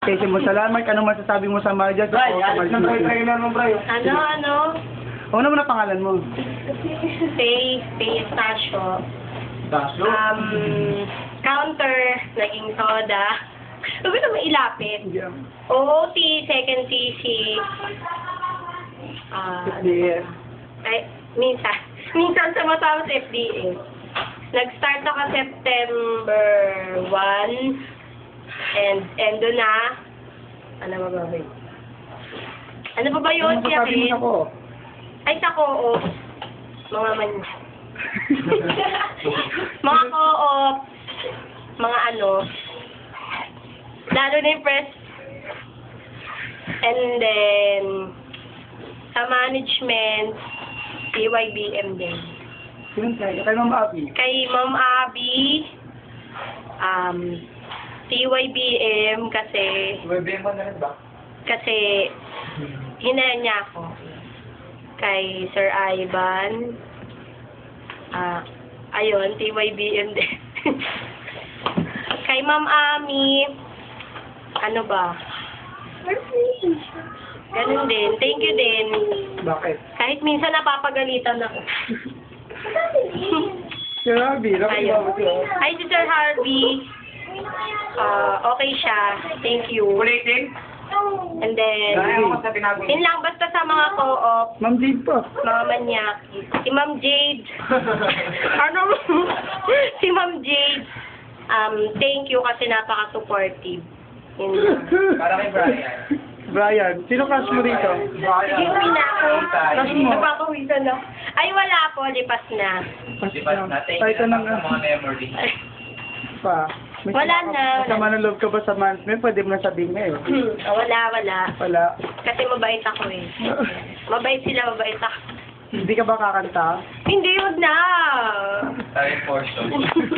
Kasi mo salamat, ano masasabi mo sa Marja? Bray, alis na trailer mo, Bray. Ano? Ano mo na pangalan mo? Faye Tasyo. Dasyo? Counter, naging soda. Huwag na mailapit. OOT, second TC. Yes. Ay, minsan sumasama sa FDA. Nag-start ako September 1. And endo na. Ano ba ba? Ano pa ba yun? Ano masasabi mo sa ko? Ay, sa co-op. Mga mga co-op. Mga ano. Lalo na yung press. And then, sa management, PYBM din. Sino tayo? Kay Ma'am Abby. Kay Ma'am Abby, TYBM kasi WebM mo na rin ba? kasi hinaya niya ako kay Sir Ivan. Ayun, TYBM din. Kay Ma'am Ami, ano ba? Ganun din. Thank you din. Bakit? Kahit minsan napapagalitan ako. Sir Abby, Ayun. Ay, si Sir Harvey. Okay siya. Thank you. Ulitin? And then, Dahil ako sa tinago. yun lang, basta sa mga co-op, Ma'am Jade po. mga manyaki. Si Ma'am Jade. Ano? Si Ma'am Jade. Thank you kasi napaka-supportive. Yun lang. Para kay Brian. Brian, sino crush mo rito? Sige, uwi na ako. Crush mo? Napakawisan na. Ay, wala po. Lipas na. Lipas na. Thank Kahit you anong sa mga memory. pa. May Wala sama- na. Masama ng loob ka ba sa management? Pwede mo na sabihin ngayon. Wala. Wala. Kasi mabait ako eh. Mabait sila, mabait ako. Hindi ka ba kakanta? Hindi, wag na. Tayo portion.